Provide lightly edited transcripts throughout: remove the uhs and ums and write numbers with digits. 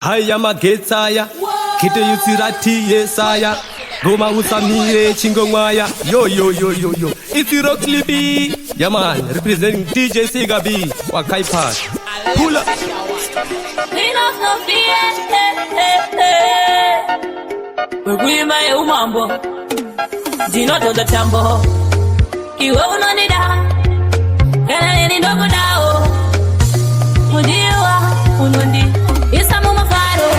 haya magetsaya kite yusirati yesaya Goma usamire chingo mwaya yo it's Rock Libby. Yeah man, representing DJ Sigabi wa Kaipa. Pull up. Wewe umambo Dino to the tambo Iwe unonida Kana ni ndogo dao Mudiwa unundi Isamu mafaro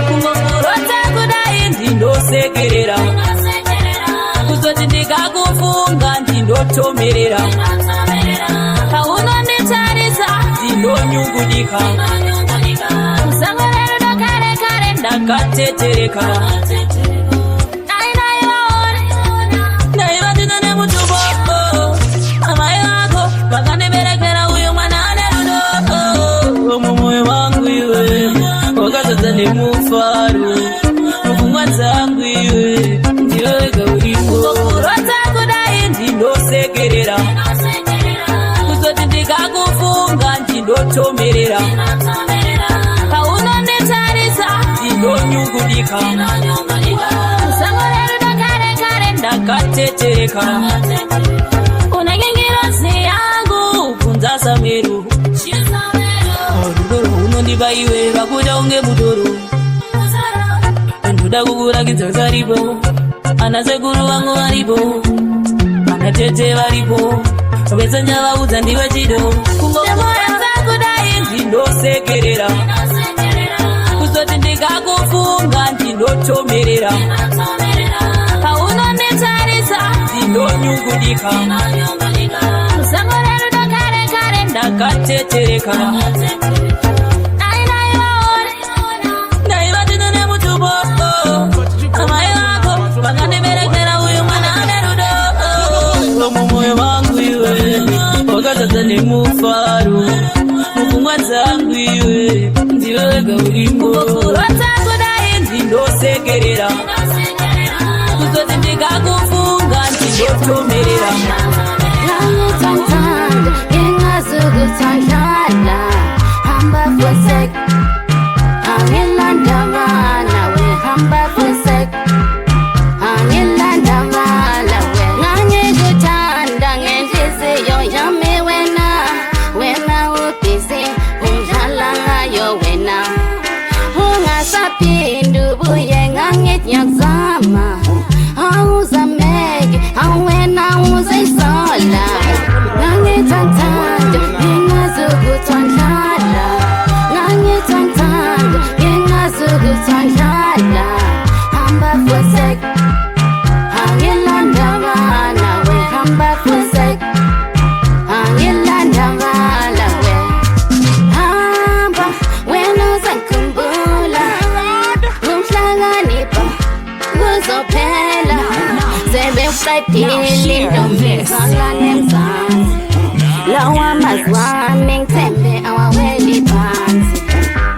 Kungongorota kudai ndindo sekerera Kuzoti ndika kufunga ndindo tomerera Kauno nditarisa ndindo nyungudika Musangorero do kare kare ndakatetereka Ni mufaru Mufungwa zangu iwe Ndiwe gaurimu Rota kudai ndindo sekerera Kuzoti ndika kufunga ndindo tomerera Kauno nditarisa ndindo nyungudika Musangorero do kare kare ndakatetereka Unagengira yangu Kunza sameru Ndiba iwe bakuja unge mudoro Nduda kukura kizazaribo Anazeguru wangu waribo Anatete waribo Weza njawa uza ndiwe jido Kungo kumora kudai ndindo sekerera Kuzoti ndika kufunga ndindo tomerera Kauno nditarisa ndindo nyungudika Musangorero do kare kare ndakatetereka Moyo wangu iwe Wakataza ni mufaru Mufungwa zangu iwe Ndiwe gaurimu Rota kudai ndindo sekerera Kuzoti ndika kufunga ndindo tomerera Langu tantanda Yenga zugu tantanda Hamba fwesek Angilanda mana we hamba fwesek Angilanda mana we Nganye gutanda ngenjizi yo yame wena Wena upisi Unjalanga yo wena Hunga sapindu buye ngangit nyakzama Auza megi Awena uza isola Nganye tantanda Yenga zugu tantanda Nganye tantanda Yenga zugu tantanda Hamba fwesek Angilanda mana we hamba fwesek Angilanda mana we Hamba wena zankumbula Umhlanga nipa Uzopela Sebe ukaipili Ndombe Kala nemzanzi Lawa mazwami Ntembe awaweli panzi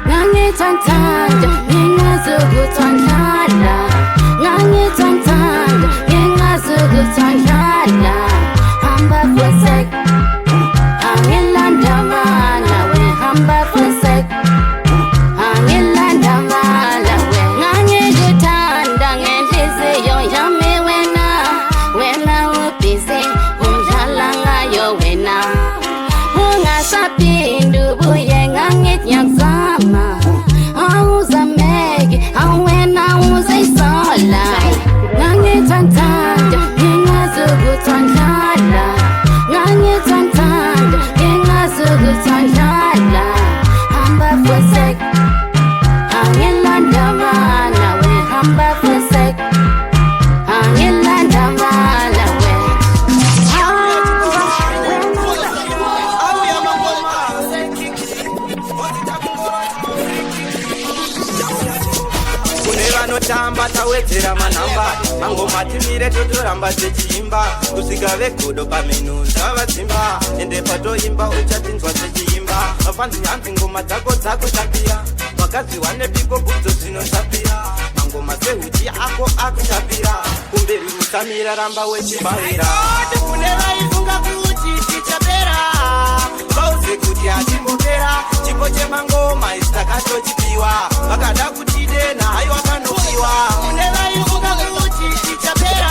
Ngangi tantanda Yenga zugu tantanda Ngangi tantanda Yenga zugu tantanda Hamba fwesek Angilanda mana we hamba fwesek Angilanda mana we Ngangi gutanda ngenjizi yo yame wena Wena upisi Umjalanga yo wena Hunga sapindu buye ngangit nyakzama Auza megi Awena uza isola Ngangi tantanda Yenga zugu tantanda Ngangi tantanda Yenga zugu tantanda Hamba fwesek Angilanda mana we hamba fwesek Angilanda mana we Tamba tawedzera manamba Mangoma timire totoramba techiimba Usigave kudo pamenu zavadzimba Ende patoimba uchatinzwa techiimba Mafanzi hanzi ngoma dzako dzakutapira Vakazi wane piko budzo zvinotapira Mangoma sehuti ako akutapira Kumberi usamira ramba wechibaira Kune vaifunga kuti tichapera Vauzi vauze kuti hatimbopera chipo chemangoma isi takatochipiwa vakada kutidena haiwa panopiwa kune vaifunga kuti tichapera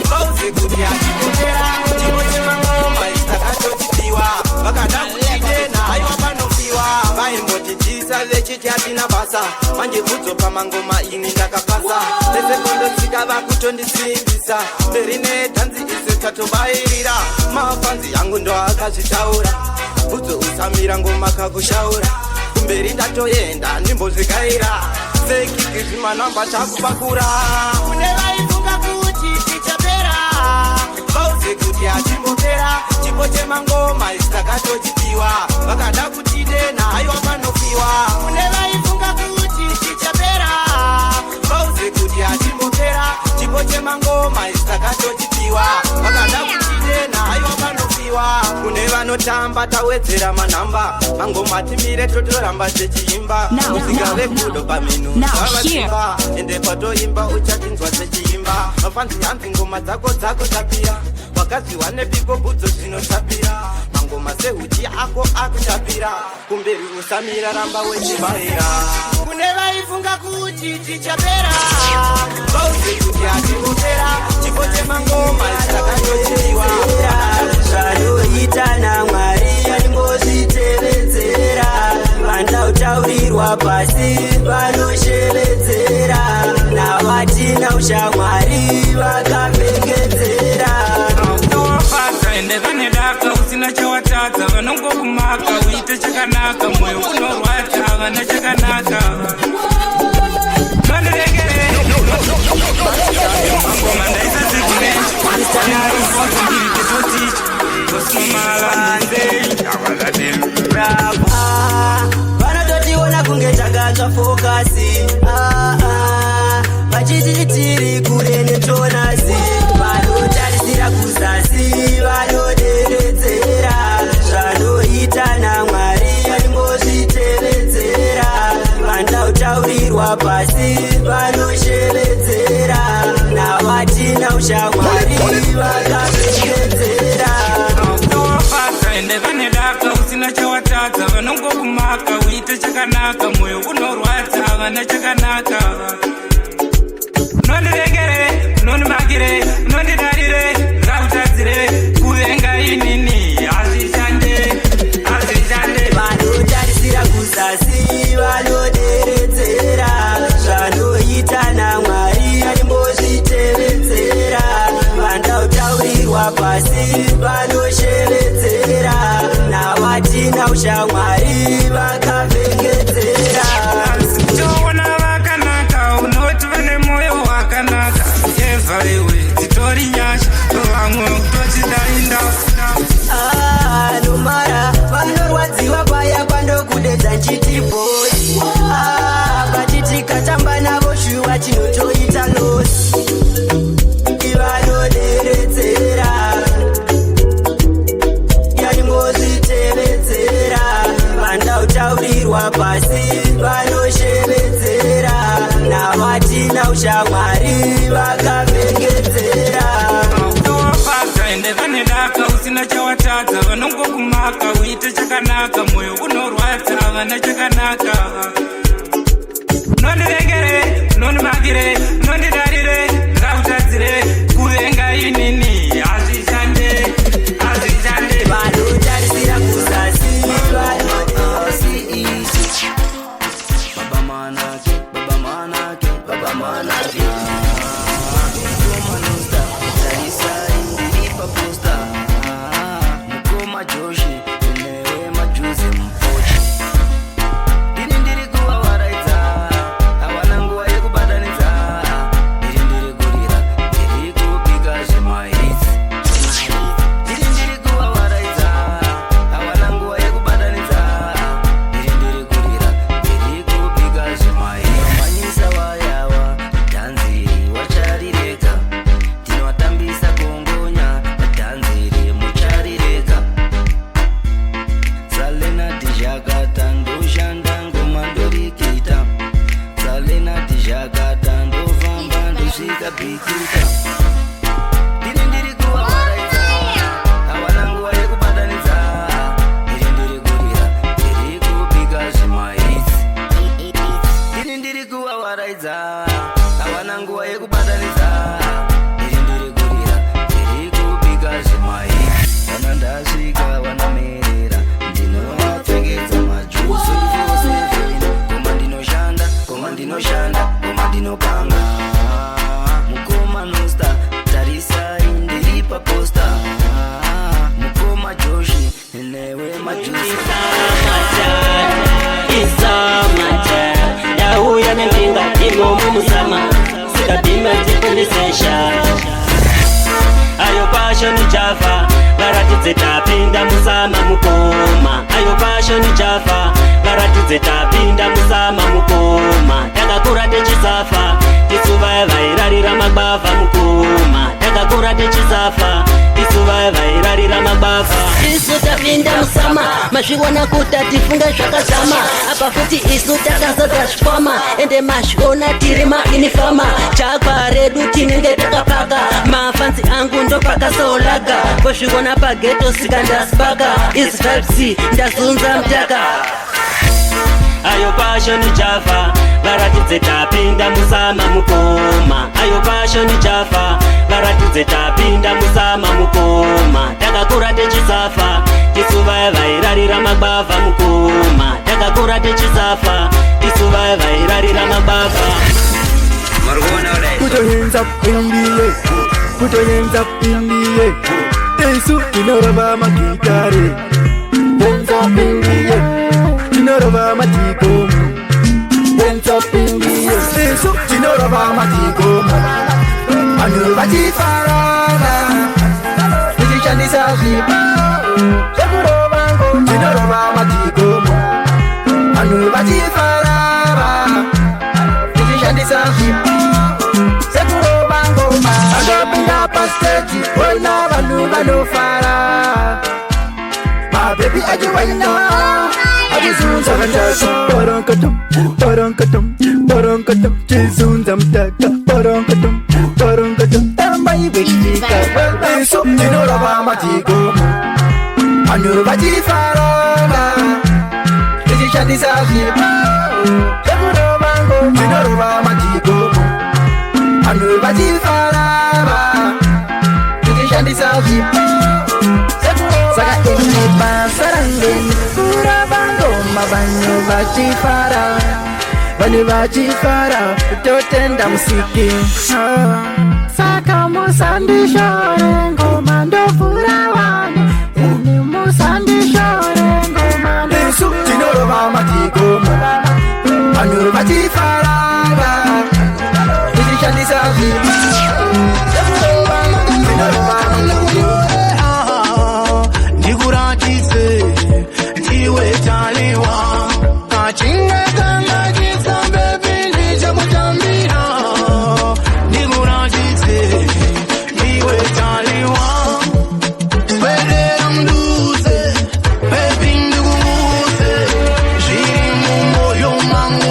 vauze kuti hatimbopera chipo chemangoma isi takatochipiwa vakada kutidena haiwa panopiwa vaimbotichisa vechiti hatina basa manje bvudzo pamangoma ini ndakapasa nesekondotsika vakutondisimbisa mberi nedhanzi ise tatobairira mafanzi yangu ndo akazvitaura bvudzo usamira ngoma kakushaura kumberi ndatoenda ndimbozvikaira sekikizvimanamba takupakura kune vaifunga kuti tichapera vauze kuti hatimbopera chipo chemangoma isi takatochipiwa vakada kutidena haiwa panopiwa kune vaifunga kuti tichapera vauze kuti hatimbopera chipo chemangoma isi takatochipiwa vakada kutidena haiwa panopiwa kune vanotamba tawedzera manhamba mangoma timire totoramba sechiimba musika vekudo paminu vavasimba ende patoimba uchatinzwa sechiimba mafanzi hanzi ngoma dzako tapira wakaziwa nepiko bvudzo zvinotapira mangoma sehuti ako akutapira kumberi usamira ramba wechibaira kune vaifunga kuti tichapera vauze kuti hatimbopera chipo chemangoma isakatochipiwa zvanoita naMwari arimbozvitevedzera vandautaurirwa pasi vanoshevedzera navatina ushamwari vakapengedzera ende vane daka usina chawatadza vanongokumaka uite chakanaka mwoyo unorwadza vana chakanaka mandiregere mangoma vanototiona kunge takatsva fokasi vachiti tiri kure netonasi vanotarisira kuzasi vanoderedzera zvanoita naMwari arimbozvitevedzera vandautaurirwa pasi vanoshevedzera navatina ushamwari vakapengedzera ende vane daka usina chawatadza vanongokumaka uite chakanaka mwoyo unorwadza vana chakanaka nondiregere nondimakire nondidarire ngautadzire kuvenga inini hazvishande vanotarisira kuzasi vanoderedzera zvanoita naMwari arimbozvitevedzera vandautaurirwa pasi vanoshevedzera navatina ushamwari vakapengedzera toona vakanaka unoti vane mwoyo wakanaka evhaiwe dzitori nyasha vamwe kutochidainda nomara vanorwadziwa paya pandokudedza nchitibhoi patitikatamba navo shuwa chinotoita losi ivanoderedzera yarimbozvitevedzera vandautaurirwa pasi vanoshevedzera navatina ushamwari vakapengedzera ende vane daka usina chawatadza vanongokumaka uite chakanaka mwoyo unorwadza vana chakanaka nondiregere nondimakire nondidarire ngautadzire kuvenga inini hazvishande vanotarisira kuzasi baba manake mukoma joshi unewe majuzi mpochi ndiri kuvavaraidza havana nguva yekubatanidza ndiri kurira ndiri kubika zvemahizi ndiri kuvavaraidza havana nguva yekubatanidza ndiri kurira ndiri kubika zvemahizi manyisa vayava dhanziri wacharireka tinovatambisa kongonya dhanziri mucharireka salenati zvakata ndoshanda ngoma ndorikita salenati zvakata ndofamba ndosvika bhikita ndiri kuvavaraidza havana nguva yekubatanidza ndiri kuvaraidza, hawana nguva yekubatanidza. Ndiri kurira, ndiri kubika zvimai. Kana ndasvika vanomerera, ndinovapfekedza majuzi 24/7. Koma ndinoshanda, koma ndinoshanda, koma ndinokanga. Mukoma nosta, tarisai ndiri paposta. Mukoma Joshi, newe majuzi. Yauya nembinga imomu musama, sikapima tikundisesha. Ayo passion Java, varatidze tapinda musama mukoma. Ayo passion Java, varatidze tapinda musama mukoma. Takakura techisafa, tisurvive irarira magbavha mukoma. Takakura techisafa, tisurvive irarira magbavha. Isu tapinda musama, mazviona kuta tifunga zvakazama. Apa futi isu takazadza zvikwama, ende mazviona tiri mainifama. Chakwa redu tinenge takapaka, mafanzi angu ndopakasaolaga. Kozviona pageto sika ndasipaka, is 5C ndazunza mtaka. Ayo passion Java, varatidze tapinda musama mukoma. Ayo passion Java, varatidze tapinda musama mukoma. Takakura techisafa, tisurvive irarira magbavha mukoma. Takakura techisafa, tisurvive irarira magbavha. Put your hands up in the air. Put your hands up in the air. Isu inoraba makitare. Hands up in the air. Inoraba matikomo. Hands up in the air. Isu inoraba matikomo. Anu baji farana. Nijishani sahiba. Shakuro inoraba matikomo. Anu baji farana. Nijishani sahiba. Agapinda pasteji, wena vanu fara. My baby, I do right now. I just soon some taka. Parankatum, soon some taka. Parankatum, tambai vishika. So, you know Rama Tigo. Anu Vaji Farana. This is Shadi Sahiba. You know Rama Tigo. Anu Vaji Farana. Shandi Sahiba. Saka ini pasarangin pura bangoma banyu baji fara utotenda musiki. Saka musandi shore ngoma ndo pura wani. Ini musandi shore ngoma ndo Isu tinoro mama tigoma. Anu baji fara. Ini Shandi Sahiba. Mango,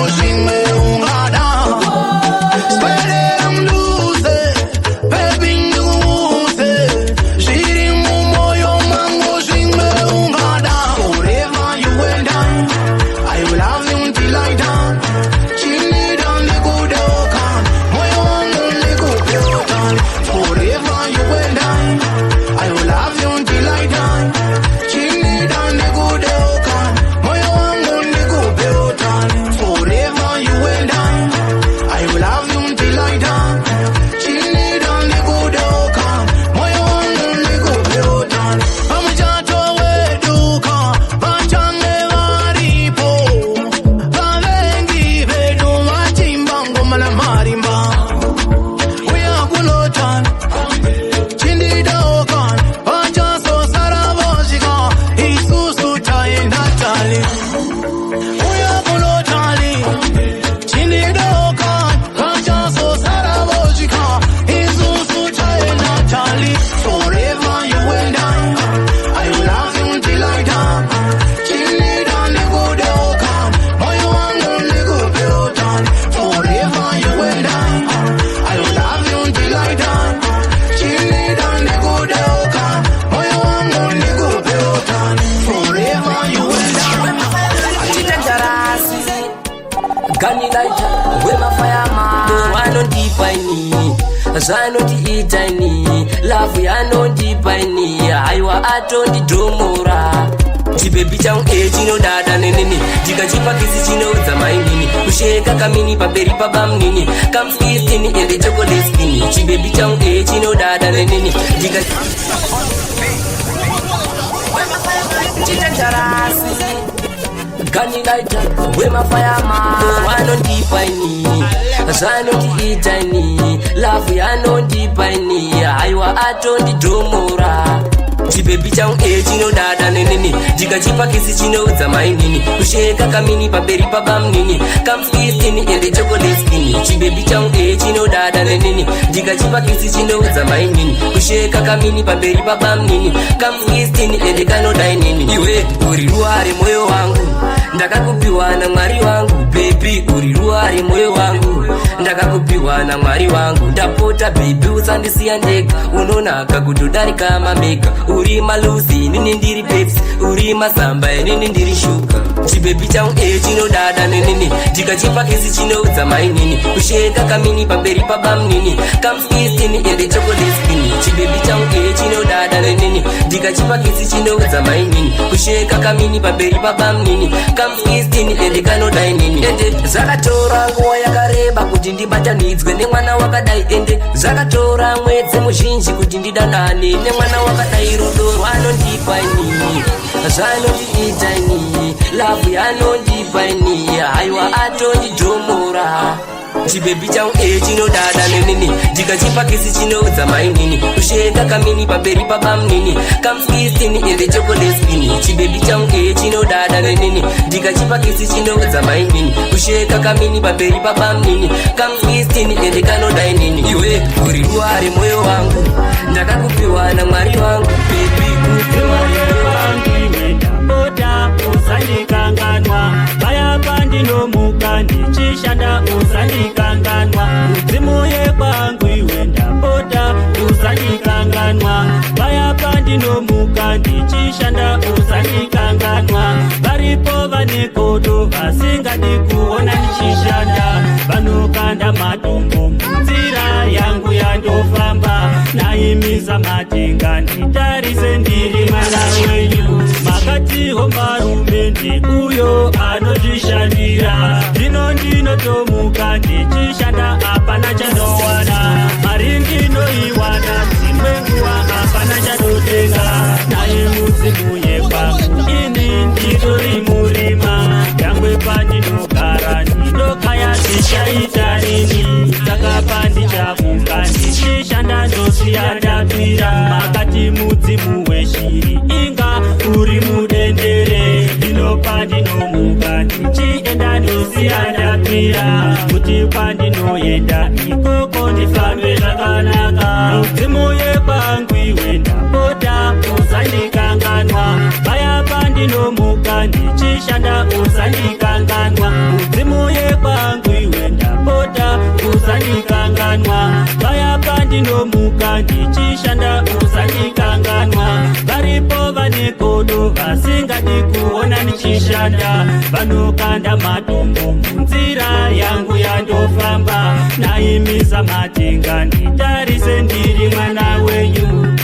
Gunny lighter, where my fireman. No one on deep I need. Zano di itani, love ya no deep I need. Aiwa ato di domora. Chibebi changu chino dada neneni. Jika chipa kisi chino zamainini. Kusheka kamini paperi pabam nini. Come skistini ende chocolate skinny. Chibebi changu chino dada neneni. Jika Gunny lighter, where my fireman. No one on deep I need. Zano di itani, love ya no deep I need. Aiwa ato di domora. Chibebi changu chino dada neneni. Jika chipa kisi chino zamainini. Kusheka kamini paperi pabam nini. Come skistini ende chocolate skinny. Chibebi changu chino dada neneni. Jika chipa kisi chino zamainini. Kusheka kamini paperi pabam nini. Come skistini ende kano dai nini. Iwe uri ruare moyo wangu, ndakakupiwa na Mwari wangu. Baby uri ruare moyo wangu, ndakakupiwa na Mwari wangu. Ndapota baby usandisiya ndega, unonaka kutodarika mamega. Uri malusi nini ndiri pepsi, uri masamba nini ndiri shuka. Chibebi changu chino dada neneni. Jika chipa kisi chino zamainini. Kusheka kamini paperi pabam nini. Come skistini ende chocolate skinny. Chibebi changu chino dada neneni. Jika chipa kisi chino zamainini. Kusheka kamini paperi pabam nini. Come skistini ende kano dai nini. Ende zakatora nguwa yakareba kuti ndibatanidzwe nemwana wakadai. Ende zakatora mwedzi muzhinji kuti ndidanane nemwana wakadai. Rudo rwanondipani, zvanondiitani, love yanondipani. Aiwa atondidomora. Chibebi changu chino dada neneni. Jika chipa kisi chino zamainini. Kusheka kamini paperi pabam nini. Come skistini ende chocolate skinny. Chibebi changu chino dada neneni. Jika chipa kisi chino zamainini. Kusheka kamini paperi pabam nini. Come skistini ende kano dai nini. Iwe uri ruare moyo wangu, ndakakupiwa na Mwari wangu. Baby moyo wangu iwe ndapota usandikanganwa. Paya pandinomuka ndichishanda usandikanganwa. Udzimuye kwangu iwe ndapota usandikanganwa. Paya pandinomuka ndichishanda usandikanganwa. Varipo vanekodo vasingadi kuona ndichishanda. Vanokanda matombo munzira yangu yandofamba. Naimisa matenga nditarise ndiri mwana wenyu. Makatiho marume ndi uyo anozvishandira. Zvino ndinotomuka ndichishanda apana chandowana. Mari ndinoiwana dzimwe nguwa apana chandotenga. Naye mudzimu yekwangu ini nditori murima. Yangwe pandinogara ndinokaya zvichaita rini. Saka pandichamuka ndichishanda ndosiya ndapira. Makati mudzimu weshiri inga uri mudendere. Ndinopa ndinomuka ndichienda ndosiya ndapira. Kuti pandinoenda ikoko ndifambe zvakanaka. Mudzimu yekwangu iwe ndapota usandikanganwa. Paya pandinomuka ndichishanda usandikanganwa. Mudzimu yekwangu iwe ndapota usandikanganwa. Paya pandinomuka ndichishanda usandikanganwa. Varipo vanekodo vasingadi kuona ndichishanda. Vanokanda matombo munzira yangu yandofamba. Naimisa matenga nditarise ndiri mwana wenyu.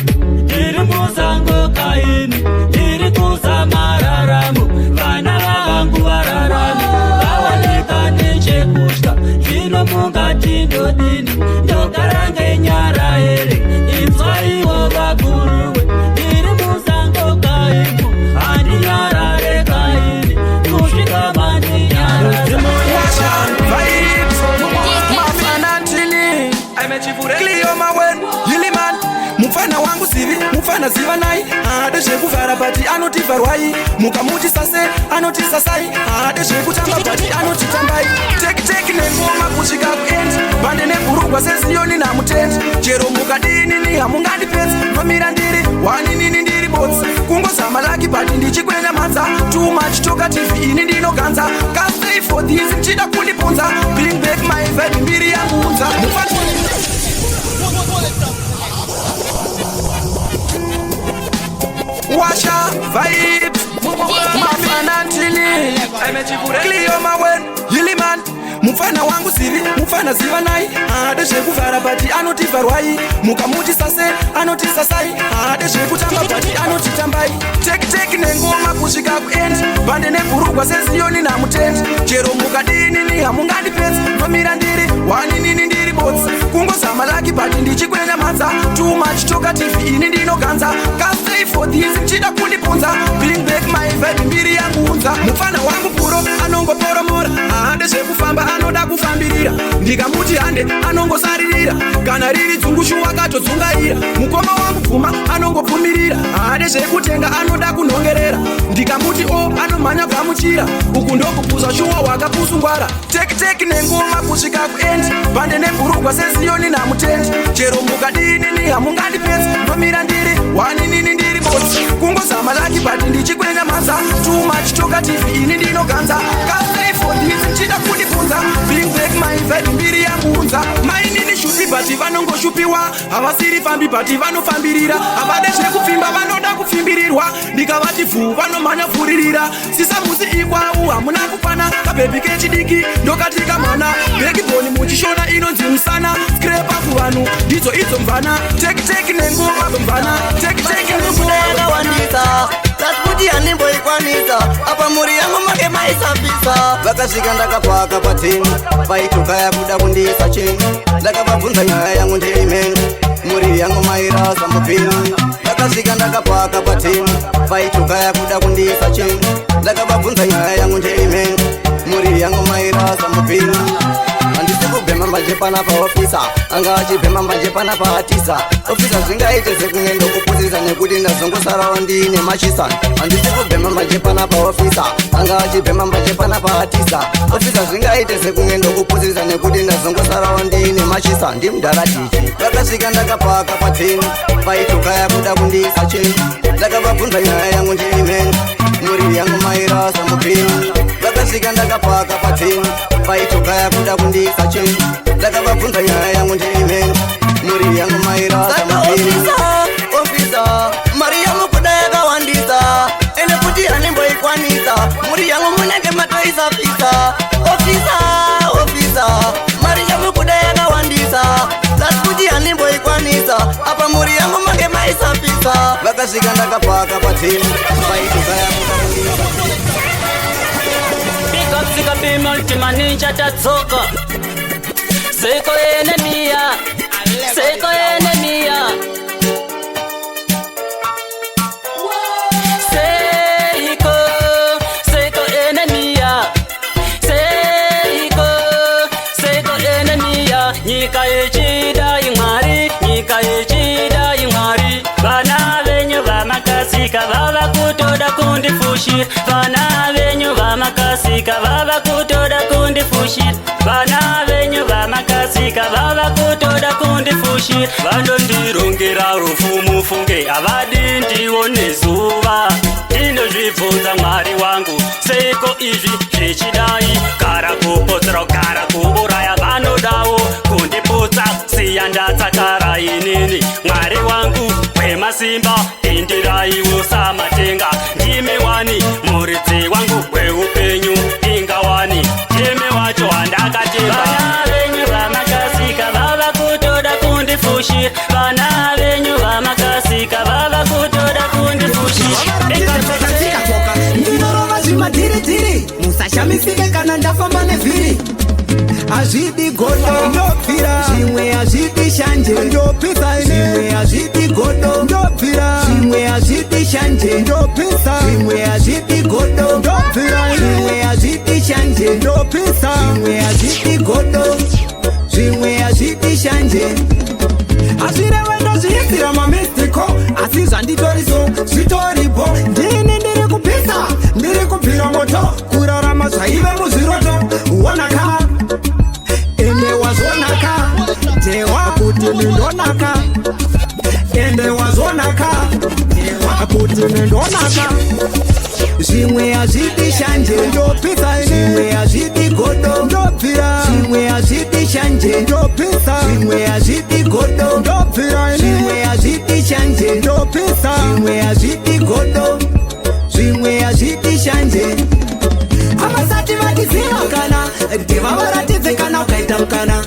Ndiri musango kaini, ndiri kusamararamu. Vana vangu vararamu, vawanika nechekutya. Zvino mungati ndodini, ndogara ngenyara here. Inzwaiwo vaguruwe, ndiri musango kaini, handinyarare kaini. Kusvika mandinyarare. Cleo Mawen, Yiliman, mufana wangu sivi, mufana ziva nai. Adeshe kuvara pati anoti varwai. Mukamuti sase anoti sasai. Adeshe kutamba pati anoti tambai. Teki nengoma kusvika kuend. Bande neburugwa seziyoni na mutent. Chero mukadini ni hamungandi pets. Mamira ndiri, wani nini ndiri bots. Kungo samalaki pati ndichikwenya manza. Too much toka TV ini ndinoganza. Can't stay for this, mchida kundipunza. Bring back my vibe, mbiri ya munza. Washa vibes, mafana ntili. Cleo Mawen, Yiliman, mufana wangu sivi mufana ziva nai ade zvekuvhara bati anotivharwai mukamuti sase anotisasai ade zvekutamba bati anotitambai tekiteki nengoma kusvika kuendi bande nebhurugwa seziyoni namutendi chero mukadinini hamungandipedzi nomira ndiri waninini ndiri botsi kungozama laki bati ndichikwenyamadza too much talkative ini ndinoganza kastay for this mchida kundipunza bring back my vibe mbiri yanguunza mufana wangu puro anongoporomora ade zvekufamba anoda kufambirira ndikamuti hande anongosaririra kana riri dzungushu wakatodzungaira mukoma wangu pfuma anongobvumirira ade zvekutenga anoda kunhongerera ndikamuti o anomhanya gamuchira uku ndokupuza shuwa wakapusungwara tekiteki nengoma kusvika kuendi bande nebhurugwa seziyoni namutendi chero mukadinini hamungandipedzi nomira ndiri waninini ndiri botsi kungozama laki bati ndichikwenyamadza too much talkative ini ndinoganza kastay for this mchida kundipunza bring back my vibe mbiri yanguunza mainini shupi bati vanongoshupiwa havasiri fambi bati vanofambirira havade zvekupfimba vanoda kupfimbirirwa ndikavati vhuu vanomhanya pfuririra sisamusi ikwau hamuna kukwana kabhebi kechidiki ndokatika mwana bekibhoni muchishona inonzi musana skrepa kuvanhu ndidzo idzo mvana tekiteki nengoma mvana tekiteki yakawandisa tasikuti hanimboikwanisa apa muri yangu make maisafisa vakasvika ndakapaka pateni vaitoka yakuda kundiisa cheni ndakavabvunza nyaya yangu ndeimeni muri yangu mairasa mupini vakasvika ndakapaka pateni vaitoka yakuda kundiisa cheni ndakavabvunza nyaya yangu ndeimeni muri yangu mairasa mupini handisi kubhema mbanje pana paofisa anga achibhema mbanje pana paatisa ofisa zvingaite sekunge ndokupusisa nekuti ndazongosarawo ndiine machisani handisi kubhema mbanje pana paofisa anga achibhema mbanje pana paatisa ofisa zvingaite sekunge ndokupusisa nekuti ndazongosarawo ndiine machisani ndimudharatichi vakasvika ndakapaka pateni vaitoka yakuda kundiisa cheni ndakavabvunza nyaya yangu ndeimeni muri yangu mairasa mupini vakasvika ndakapaka pateni vaitoka yakuda kundiisa cheni ndakavabvunza nyaya yangu ndeimeni muri yangu mairasa mupini ofisa mari yangu kuda yakawandisa ene kuti hanimboikwanisa muri yangu munenge matoisafisa ofisa mari yangu kuda yakawandisa tasikuti hanimboikwanisa apa muri yangu mange maisafisa vakasvika ndakapaka pateni vaitoka yakuda kundiisa Sika pima ultima ninja tatsoka Seko enemia Seko enemia Seko enemia Seko enemia Nyika echida imwari Nyika echida imwari Vana venyu vamakasika Vava kutoda kundifushir Vana venyu vamakasika Vava kutoda kundifushir Vana venyu vamakasika Vava kutoda kundifushir Vandondirongera rufu mufunge Avadi ndione zuva Ndinozvibvunza mwari wangu Seko izvi zvichidai Kara kupotsera kara kuuraya vanodawo kundiputsa siya ndatsakara inini mwari wangu wemasimba indiraiwo samatenga ndimi wani muridzi wangu weupenyu ingawani ndimi wacho handakatemba vana venyu vamakasika vava kutoda kundifushira vana venyu vamakasika vava kutoda kundifushira ndinorova zvimadhiridhiri musashamisike kana ndafamba nevhiri azvidi godo ndopfira zvimwe azvidi shanje ndopisa zvimwe azvidi godo ndopfira zvimwe azvidi shanje ndopisa zvimwe azvidi godo ndopfira zvimwe azvidi shanje ndopisa zvimwe azvidi godo zvimwe azvidi shanje azvirewe ndozviitira mamistiko asi zvanditoriso zvitoripo ndini ndiri kupisa ndiri kubvira moto kurarama zvaive muzviroto wonaka ende wazonaka tewa kuti nindonaka ende wazonaka tewa kuti nindonaka zvimwe azvidi shanje ndopisa zvimwe azvidi godo ndopfira zvimwe azvidi shanje ndopisa zvimwe azvidi godo ndopfira zvimwe azvidi shanje ndopisa zvimwe azvidi godo zvimwe azvidi shanje havasati vatiziva kana ndivavaratidze ndinotokana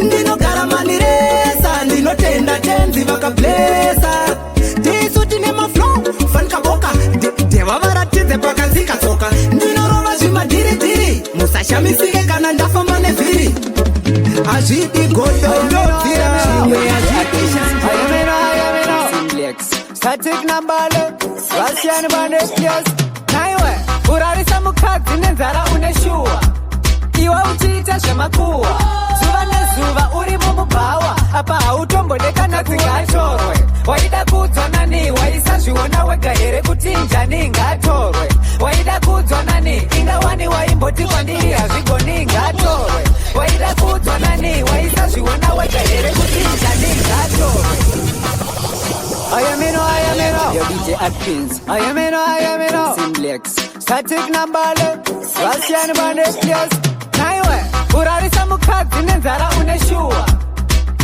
ndinogara maniresa ndinotenda tenzi vakablesa tisu tine maflow fanikaboka deva varatidze pakanzika tsoka ndinorova zvimadhiridhiri musashamisike kana ndafamba nevhiri hazvidi godo ndobvira zvimwe Static nambalo vasiyani vanesias naiwe urarisa mukadzi nenzara une shuwa iwe uchiita zvemakuhwa zuva nezuva uri mumubhawa apa hautombodekana dzingatorwe waida kudzwa nani waisazviona wega here kuti njani ngatorwe waida kudzwa nani ingawani waimboti kwandiri hazvigoni ngatorwe waida kudzwa nani waisazviona wega here kuti njani ngatorwe I am in, your DJ Atkins. I am in, Simplex. Static nambalo, Russian Bandestias. Naiwe, urarisa mukadzi nenzara une shuwa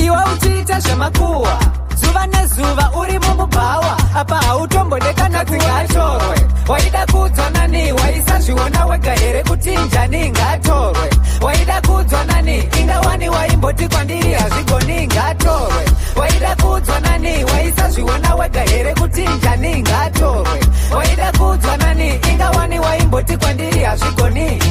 iwe uchiita zvemakuhwa zuva nezuva uri mumubhawa apa hautombodekana dzingatorwe waida kudzwa nani waisazviona wega here kuti njani ngatorwe waida kudzwa nani ingawani waimboti kwandiri hazvigoni ngatorwe waida kudzwa nani waisazviona wega here kuti njani ngatorwe waida kudzwa nani ingawani waimboti kwandiri hazvigoni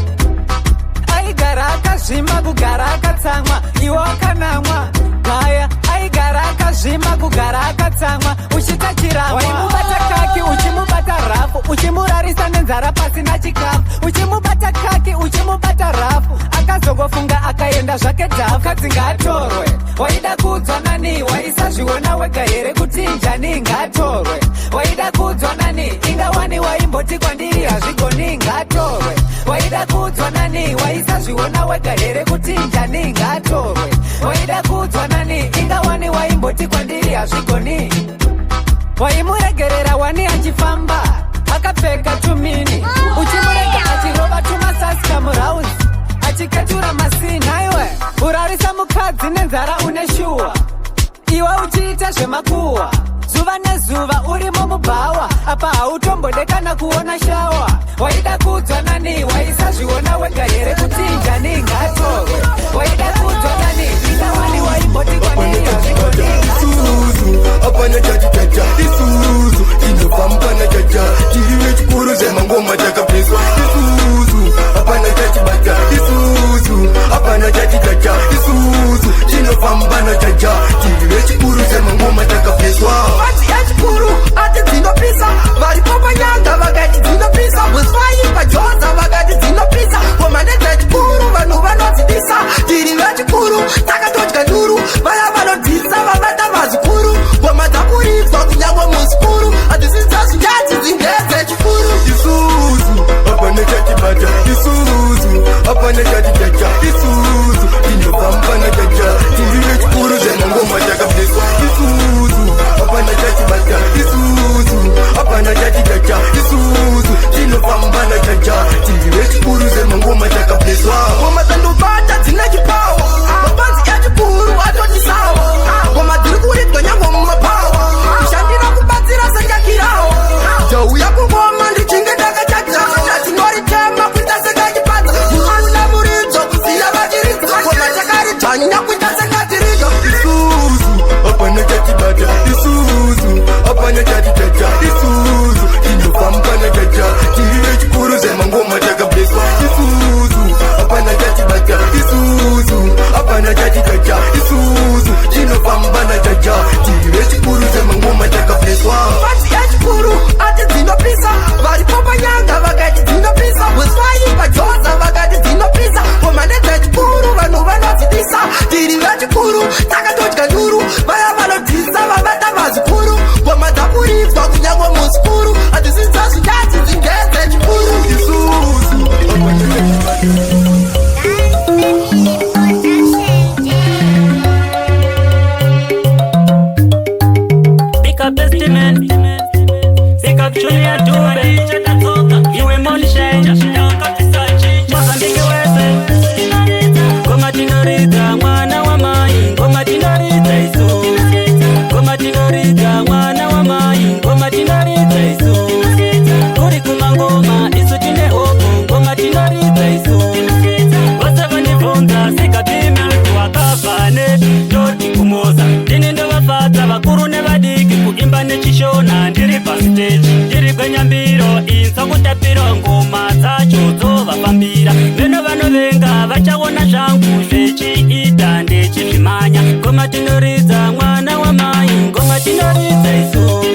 aigara akazvimba kugara akatsamwa iwe wakanamwa gaya aigara akazvimba kugara akatsamwa uchitachirama waimubata kaki uchimubata rafu uchimurarisa nenzara pasina chikafu uchimubata kaki uchimubata rafu akazongofunga akaenda zvake dhafu kadzi ngatorwe waida kudzwa nani waisazviona wega here kuti njani ngatorwe waida kudzwa nani ingawani waimboti kwandiri hazvigoni ngatorwe waida kudzwa nani waisazviona wega here kuti njani ngatorwe waida kudzwa nani ingawani waimboti kwandiri hazvigoni waimuregerera wani achifamba akapfeka tumini uchimurega achirova tumasasi kamurauzi achiketura masini aiwe urarisa mukadzi nenzara une shuwa iwe uchiita zvemakuhwa zuva nezuva uri mumubhawa apa hautombodekana kuona shawa waida kudzwa nani waisazviona wega here kuti njani ngatorwe waida kudzwa nani ingawani waimboti kwandiri hazvigoni apana chachichacha isuzu inofamba nachacha tiriwe chikuru zvemangoma takapeswa isuzu apana chachibata isuzu apana chachichacha isuzu inofamba nachacha tiriwe chikuru zvemangoma takapeswa vati yachikuru ati dzinopisa varipopanyanga vakati dzinopisa musvai pajoza vakati dzinopisa komane dzachikuru vachatsauka vachaona zvangu zvechiita ndechizvimanya. Ngoma tinoridza mwana wamai, ngoma tinoridza isu,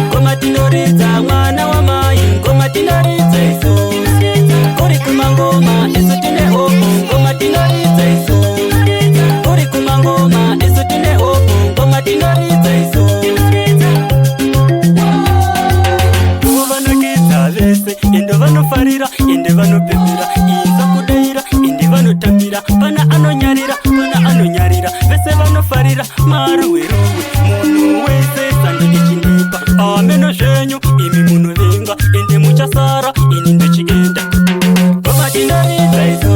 ngoma tinoridza mwana wamai, ngoma tinoridza isu. Kuri kumangoma isu tine hopu, ngoma tinoridza isu. Kuri kumangoma isu tine hopu, ngoma tinoridza isu. Vanokidza vese ende vanofarira ende vanopembera iza kudaira ende vanotambira. Pana anonyarira pana anonyarira vese vanofarira maruweruwe. Munhu wese sandinichinipa ameno zvenyu imi munovenga ende muchasara ini ndechienda. Ngoma tinoridza isu,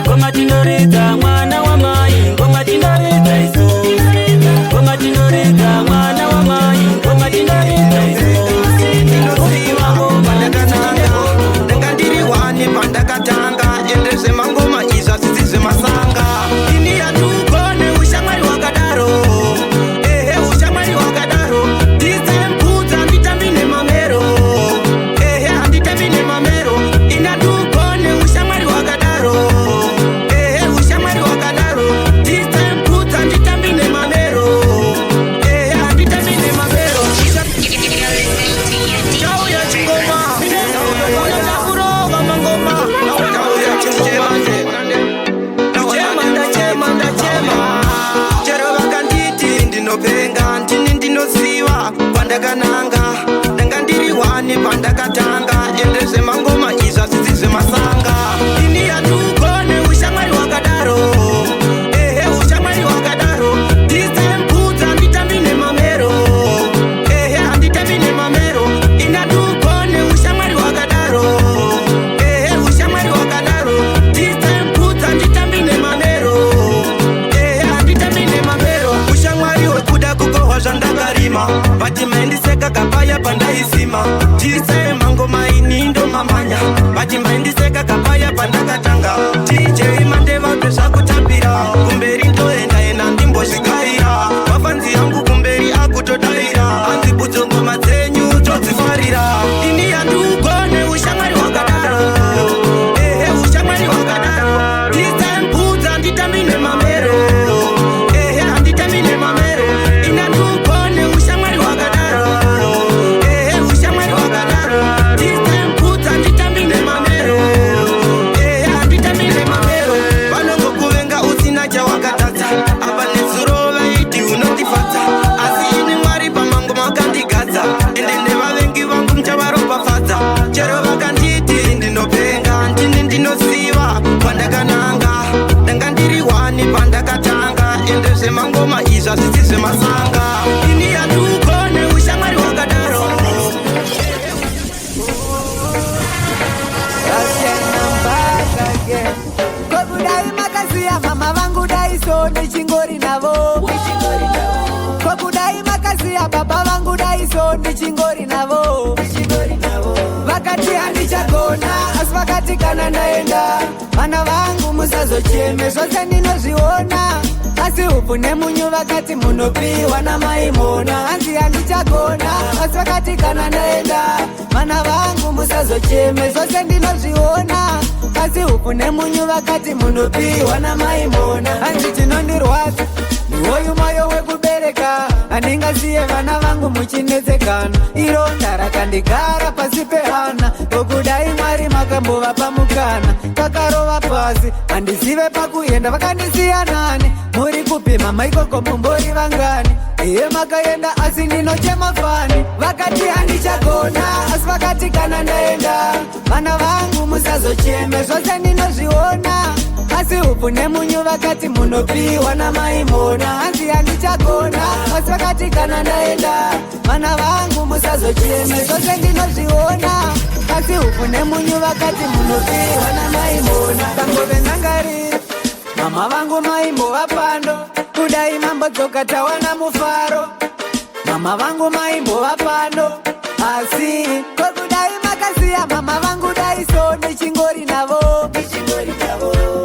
ngoma tinoridza mwana wamai, ngoma tinoridza isu, ngoma tinoridza mwana wamai, ngoma tinoridza isu. Pandakatanga ende zvemangoma izva tsitsi zvemasanga. Ini yatukone ushamwari wakadaro, ehe ushamwari wakadaro. Ndisembudza nditambi nemamero, ehe handitambi nemamero. Inatukone ushamwari wakadaro, ehe ushamwari wakadaro. Ndisembudza nditambi nemamero, ehe handitambi nemamero. Chauya chingoma ndinopenga ndini ndinoziva pandakananga ndanga ndiri wani pandakatanga ende zvemangoma izva tsitsi zvemasanga. Ini yatukone ushamwari wakadaro, ehe ushamwari wakadaro. Ndisembudza nditambi nemamero, ehe handitambi nemamero. Inatukone ushamwari wakadaro, ehe ushamwari wakadaro. Ndisembudza nditambi nemamero, ehe handitambi nemamero. Ushamwari wekuda kukohwa zvandakarima, bati maindiseka kapaya pandaisima. Tise mangoma ini ndomamanya, bati maindiseka kapaya pandakatanga. DJ mandevake zvakutapira, kumberi ndoenda ena ndimbozvigaira. Mafanzi yangu kumberi akutodaira, hanzi budzo ngoma dzenyu todzifarira. Ini yandugone ushamwari wakadaro, ehe ushamwari wakadaro. Ndisembudza nditambi nemamero, ehe handitambi nemamero. Inandugone ushamwari wakadaro, ehe ushamwari wakadaro. Ndisembudza nditambi nemamero, ehe handitambi nemamero. Vanongokuvenga usina chawakatadza, apa nezuro vaiti unotifadza. Asi ini Mwari pamangoma akandigadza, ende nevavengi vangu muchavaropafadza. Chero vakanditi ndinopenga ndini ndinoziva pandakananga, ndanga ndiri wani pandakatanga ende zvemangoma izva tsitsi zvemasanga. Ini yatukone ushamwari wakadaro. Kokudai makaziya mama vangu daiso ndichingori navo. Kokudai makaziya baba vangu daiso ndichingori navo. Vakati handichagona asi vakati kana ndaenda, vana vangu musazocheme zvose ndinozviona. Asi upu nemunyu vakati munopiwa namaimona. Hanzi handichagona asi vakati kana ndaenda, vana vangu musazocheme zvose ndinozviona. Asi upu nemunyu vakati munopiwa namaimona. Hanzi chinondirwadza niwoyu mwoyo wekubereka, handingaziye vana vangu muchinetsekana. Ironda rakandigara pasi pehana, kokudai Mwari makambovapa mukana. Kakarova pasi handizive pakuenda, vakandisiya nani. Muri kupima maikoko mumbori vangani, iye makaenda asi ndinochema fani. Vakati handichagona asi vakati kana ndaenda, vana vangu musazocheme zvose ndinozviona. Asi upu nemunyu vakati munopiwa namaimona. Hanzi handichagona asi vakati kana ndaenda, vana vangu musazocheme zvose ndinozviona. Asi upu nemunyu vakati munopiwa namaimona. Tambove ndangarira mama vangu maimbo vapando, kudai mambodzoka tawana mufaro. Mama vangu maimbo vapando, asi kokudai makaziya mama vangu daiso ndichingori navo.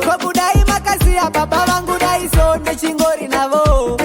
Kokudai makaziya baba vangu daiso ndichingori navo.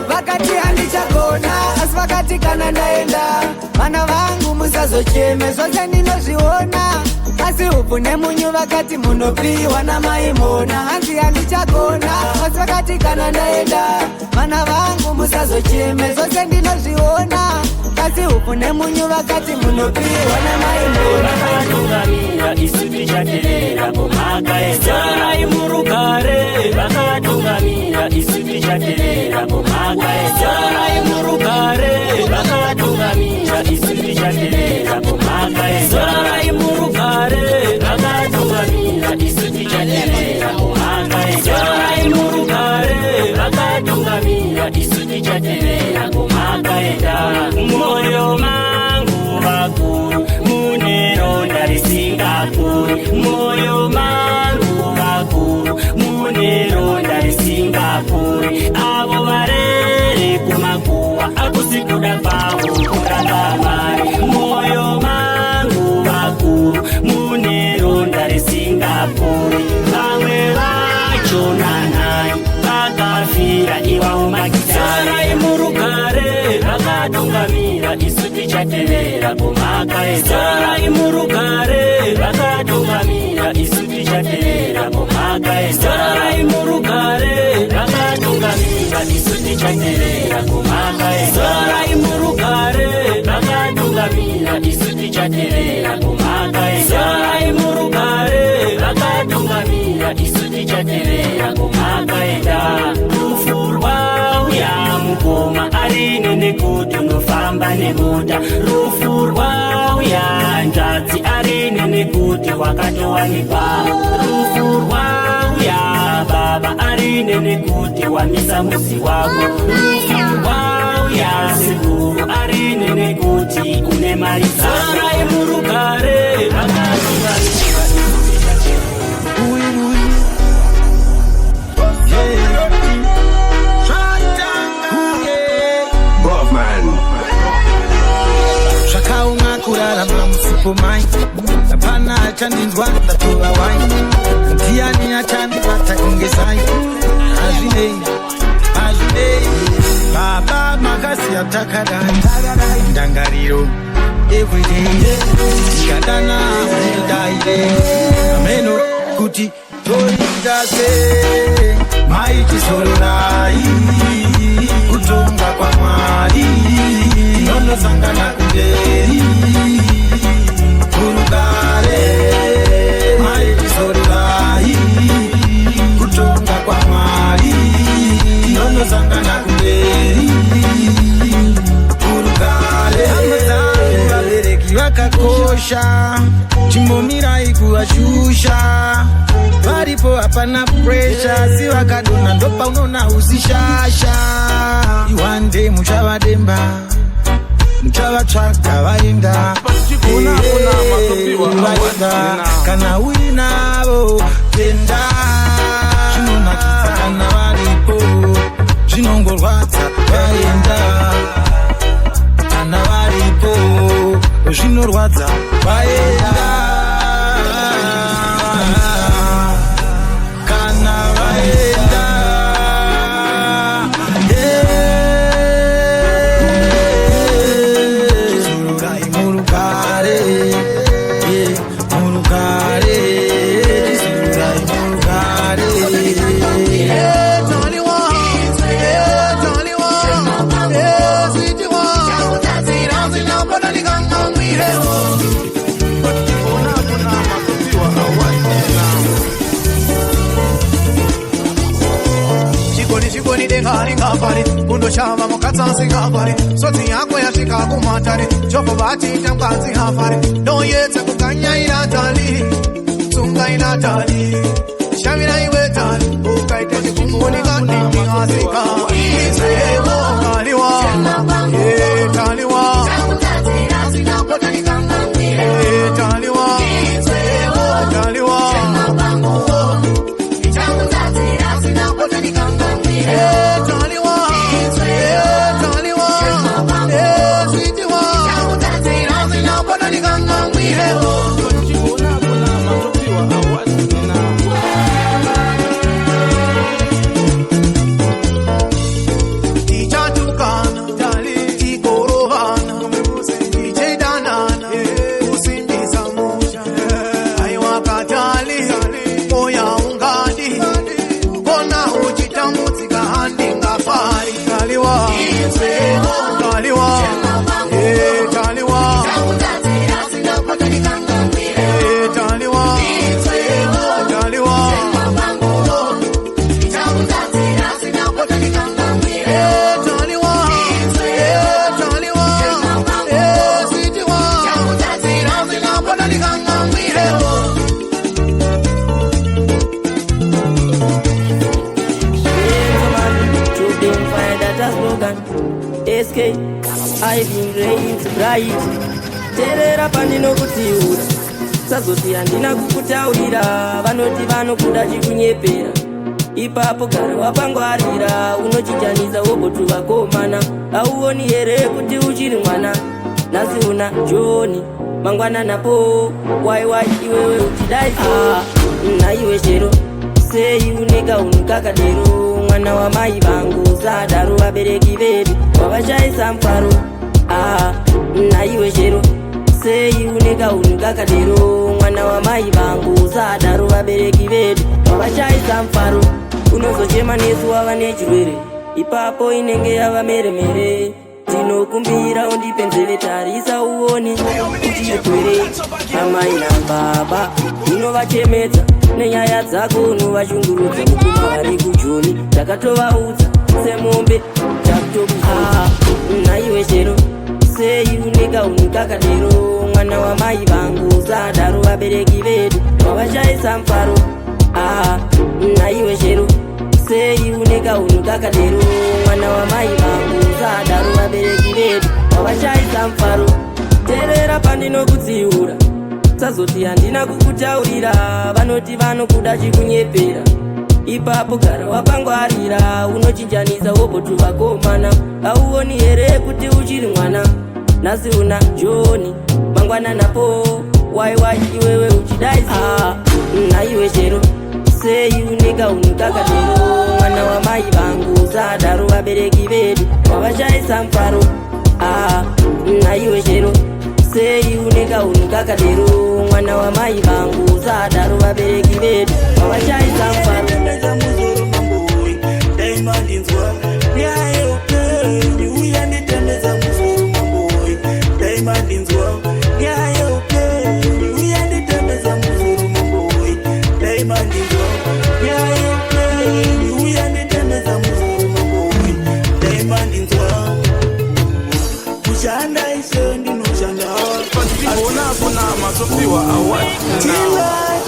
Vakati handichagona asi vakati kana ndaenda, vana vangu musazocheme zvose ndinozviona. asi upu nemunyu vakati munopiwa namaimona hanzi handichagona asi vakati kana ndaenda vana vangu musazocheme zvose ndinozviona asi upu nemunyu vakati munopiwa namaimona vakatungamira isu tichateerera pomhaka yesarai murugare vakatungamira isu tichateerera pomhaka yesarai murugare vakatungamira isu tichateerera pomhaka yesarai murugare vakatungamira isu tichateerera pomhaka yesarai murugare vakatungamira isu tichateerera pomhaka yeda moyo mangu vakuru mune ronda risingapuri moyo mangu vakuru mune ronda risingapuri avo varere kumakuwa akusikuda kwavo kuranga mari moyo mangu vakuru mune ronda risingapuri vamwe vachonanai vakafira iwavo makitarai murugare vakatungamira isu tichateerera pomhaka yesarai murugare vakatungamira isu tichateerera pomhaka yesarai murugare vakatungamira isu tichateerera pomhaka yesarai murugare vakatungamira isu tichateerera pomhaka yesarai murugare vakatungamira isu tichateerera pomhaka yeda rufu rwauya mukoma arine nekuti unofamba nebuda rufu rwauya nzvadzi arine nekuti wakatowanikwa rufu rwauya baba arine nekuti wamisa muzi wako rufu rwauya sekuru arine nekuti une mari sarai murugare vakatungamira kurarama musipo mai apana achandinzwa ndatova wai ndiani achandibata kungesai azvinei baba makasiya takadai ndangariro everyday ikadana udaire ameno kuti toitase mai tisoronai kutonga kwa mwari nonosangana kumberi kurugare maisorai kutonga kwa mwari nonosangana kumberi kurugare vabereki vakakosha chimbomirai kuvashusha varipo hapana presha si vakadona ndopa unona uzishasha iwande muchavademba muchavatsvaga vaenda kana uinavo tenda zvinonakisa kana varipo zvinongorwadza vaenda kana varipo zvinorwadza vaenda kana vaenda kundoshava mukatsansi kafari sodzi yako yasvika kumatare joko vatita mukadzi hafari noyedza kukanyaira tali tsungaira tali shavira iwe tali ukaita chikufunika ndingasika izevo kaliwa taliwa taliwa taliwa SK I've been raised right. Terera pandinokutiura sazoti handina kukutaurira. Vanoti vanokuda chikunyepera, ipapo gara wapangwarira. Unochinjanisa wobotu vakomana, auoni here kuti uchiri mwana. Nasi una Joni mangwana napo waiwai iwewe uchidai. Naiwe shero sei uneka unikakadero. Mwana wa mai vangu zadaro vabereki vedu wavashaisa mfaro. Naiwe shero sei uneka unikakadero. Mwana wa mai vangu zadaro vabereki vedu wavashaisa mfaro. Unozochema nesu wava nechirwere, ipapo inenge yava meremere. Tinokumbira undipenzere tarisa uone uchirwere. Amai nababa unovachemedza nenyaya dzako, unovashungurudza kuguma vari kujoni. Takatovaudza semombe takutobuha. Naiwe shero sei uneka unikakadero. Mwana wa mai vangu zadaro vabereki vedu wavashaisa mfaro. Naiwe shero sei uneka unikakadero. Mwana wa mai vangu zadaro vabereki vedu wavashaisa mfaro. Terera pandinokudziura sazoti handina kukutaurira. Vanoti vanokuda chikunyepera, ipapo gara wapangwarira. Unochinjanisa wobotu vakomana, auoni here kuti uchiri mwana. Nasi una Joni mangwana napo waiwai iwewe uchidaisa. Naiwe shero sei uneka unikakadero. Mwana wa mai vangu zadaro vabereki vedu wavashaisa mfaro. Naiwe shero sei uneka unikakadero. Mwana wa mai vangu zadaro vabereki vedu wavashaisa mfaro. Sofiwa award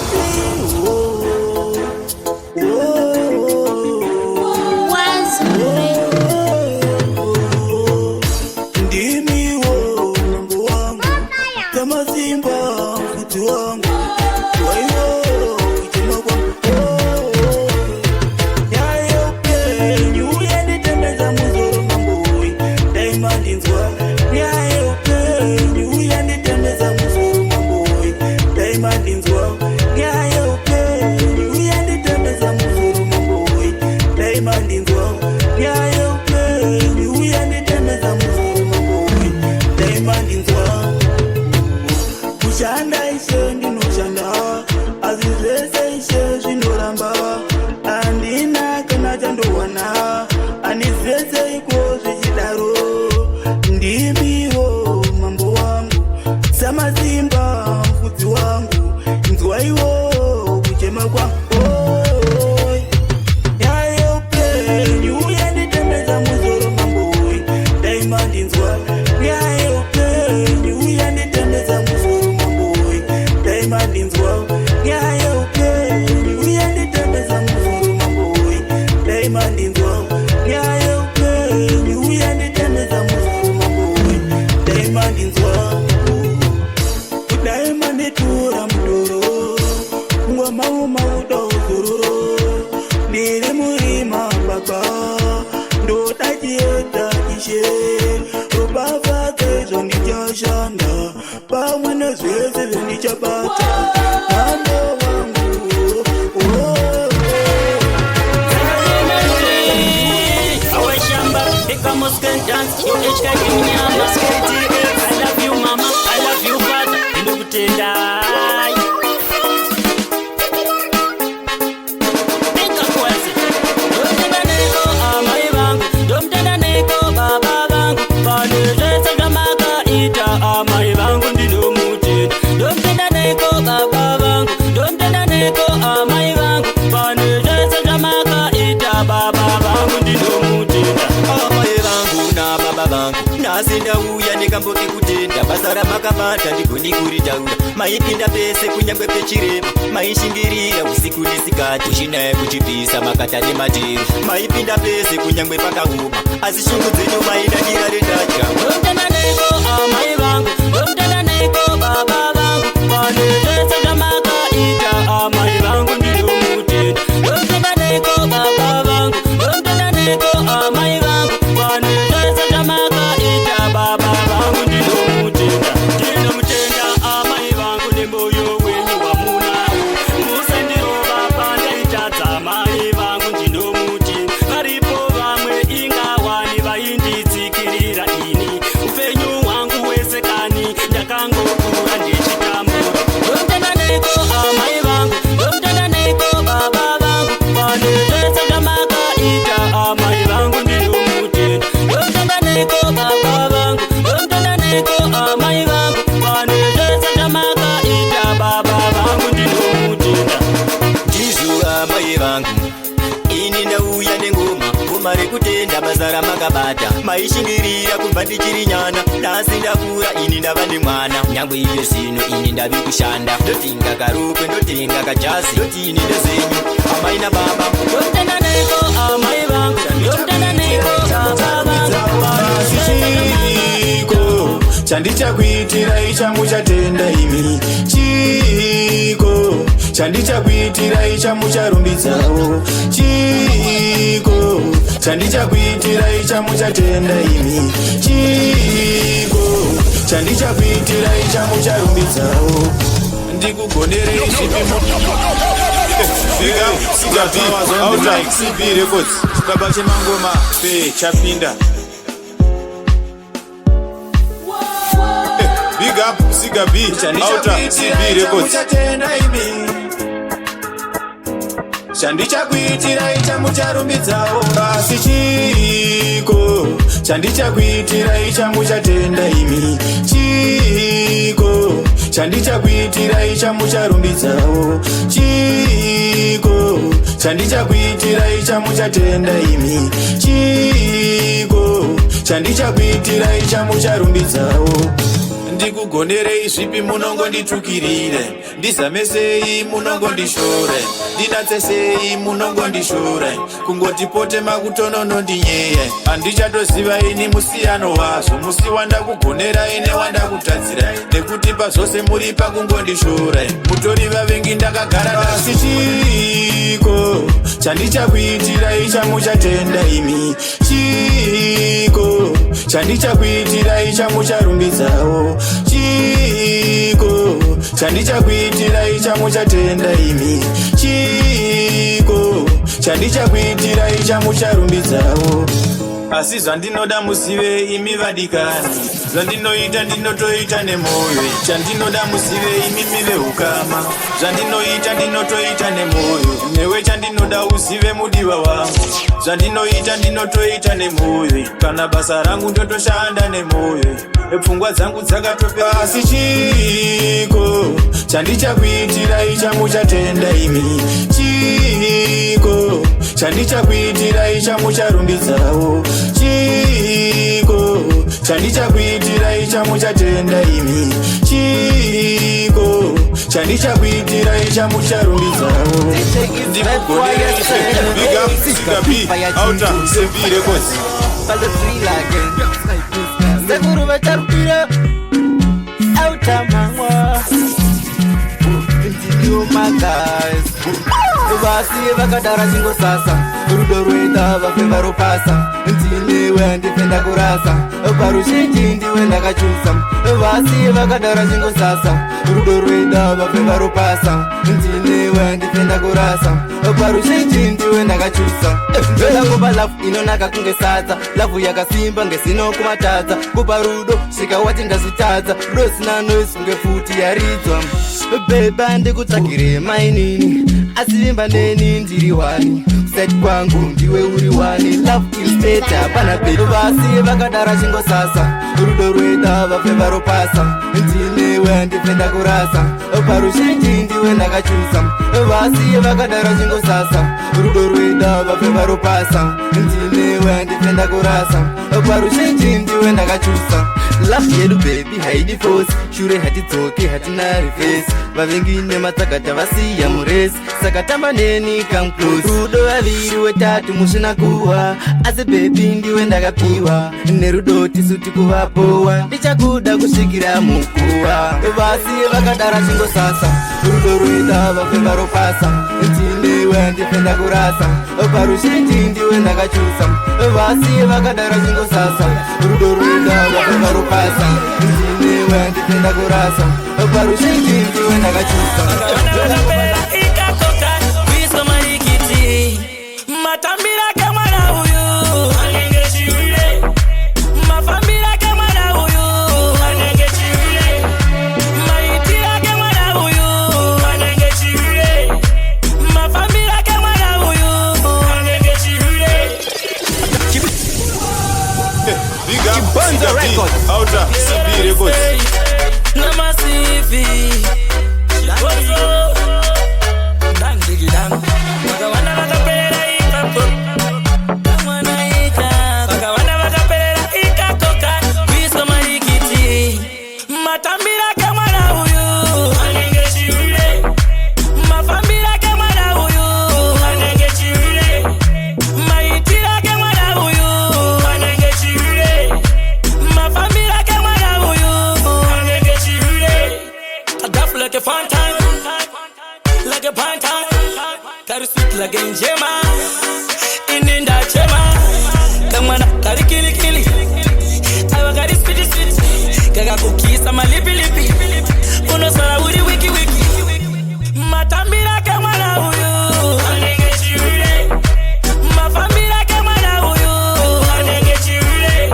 ndingamboke kutenda basa ramakabata ndigoni kuritaura maipinda pese kunyangwe pechirema maishingirira usiku nesikati uchinaye kuchipisa makata nematero maipinda pese kunyangwe pakauma asi shungu dzenyu maidadira rendatya Domtananeko amai vangu domtananeko baba vangu vanetesa zvamakaita amai vangu ndinomutenda domtananeko baba vangu domtananeko amai vangu vanetesa zvamakaita baba vangu ndinomutenda ndinomutenda amai vangu nemoyo wenyu wamunawo musandirova pandaitadza mai vangu ndinomutenda varipo vamwe ingawani vainditsikirira ini upenyu hwangu wese kani ndakangokura ndichitambura domtananeko amai vangu domtananeko baba vangu vanetesa zvamakaita amai vangu ndinomutenda domtananeko baba vangu domtananeko amai vangu vanetesa zvamakaita baba vangu ndinomutenda ndizuva mai vangu ini ndauya nengoma ngoma rekutenda basa ramakabata maishingirira kubva ndichiri nyana nhasi ndakura ini ndava nemwana nyangwe iyo zino ini ndavi kushanda ndotinga karukwe ndotenga kajazi ndoti ini ndezenyu amai nababa domtananeko amai vangu domtananeko baba vangu chiko chandichakuitirai chamuchatenda imi chiko chandichakuitirai chamucharumbidzawo chiko chandichakuitirai chamuchatenda imi chiko chandichakuitirai chamucharumbidzawo ndikugonerei zvipimo CB Records chikaba chemangoma pe chapinda Big up Siga B Outer CB Records chandichakuitirai chamucharumbidzawo asi chiko chandichakuitirai chamuchatenda imi chiko chandichakuitirai chamucharumbidzawo chiko chandichakuitirai chamuchatenda imi chiko chandichakuitirai chamucharumbidzawo ndikugonerei zvipi munongonditukirire ndizamesei munongondishore ndinatsesei munongondishure kungotipote makutonono ndinyeye handichatozivai ini musiyano wazvo musi wandakugonerai newandakutadzirai nekuti pazvose muri pakungondishure mutori vavengi ndakagara pasi chiko chandichakuitirai chamuchatenda imi chiko chandichakuitirai chamucharumbidzawo chiko chandichakuitirai chamuchatenda imi chiko chandichakuitirai chamucharumbidzawo asi zvandinoda musive imi vadikani zvandinoita ndinotoita nemwoyo chandinoda musive imi mive ukama zvandinoita ndinotoita nemwoyo newe chandinoda uzive mudiwa wangu zvandinoita ndinotoita nemwoyo kana basa rangu ndotoshanda nemwoyo pfungwa dzangu dzakatopa asi chiko chandichakuitirai chamuchatenda imi chiko chandichakuitirai chamucharumbidzawo chiko chandichakuitirai chamuchatenda imi chiko chandichakuitirai chamucharumbidzawo sekuru vacharupira autamangwa ndiyo magazi vasi vakadara chingosasa rudo rwenda vafe varopasa ndinewe ndipenda kurasa paruzhinji ndiwe ndakachusa vasi vakadara chingosasa rudo rwenda vafe varopasa ndinewe ndipenda kurasa paruzhinji ndiwe ndakachusa ndodangopa lafu inonaka kunge sadza lafu yakasimba ngesino kumatadza kupa rudo svika wati ndazvitadza rudo sina noisi kunge futi yaridzwa beba ndikutsvagire mainini asi vimba neni ndiri wani kusati kwangu ndiwe uri wani love is better hapana bedu vasi vakadara chingosasa rudo rweda vafe varopasa ndinewe ndipenda kurasa paruzhinji ndiwe ndakachusa vasi vakadara chingosasa rudo rweda vafe varopasa ndinewe ndipenda kurasa paruzhinji ndiwe ndakachusa Love yedu baby haidi force shure hatidzoke hatina reverse vavengine matsakata vasiya muresi saka tamba neni come close rudo vaviri wetatu musvina kuwa asi baby ndiwe ndakapiwa nerudo tisu tikuvapowa ndichakuda kusvikira mukuwa vasiye vakadara chingosasa rudo roita vafemba ropasa ndinewe ndifenda kurasa parushinji ndiwe ndakachusa vasiye vakadara chingosasa rudo roita vafemba ropasa ndinewe ndifenda kurasa parushinji ndiwe ndakachusa matambira kamwana huyu anenge chiule mafambira kamwana huyu anenge chiule maitira kamwana huyu anenge chiule mafambira kamwana huyu anenge chiule Big up Banza Records Outer CB Records Namasifi Lagozo Dang digi dang Magawana makapera ikapo Kamwana ika Magawana makapera ikakoka Wiso marikiti Matambira kamwana huyu anenge chiule mafambira kamwana huyu anenge chiule maitira kamwana huyu anenge chiule mafambira kamwana huyu anenge chiule adafu like a fun time like a pine time kari sweet like a njema ininda chema kamwana kari kili kili awa kari sweet sweet kaka kukisa malipi lipi unosara wiki wiki wiki matambira kamwana huyu anenge chiule mafambira kamwana huyu anenge chiule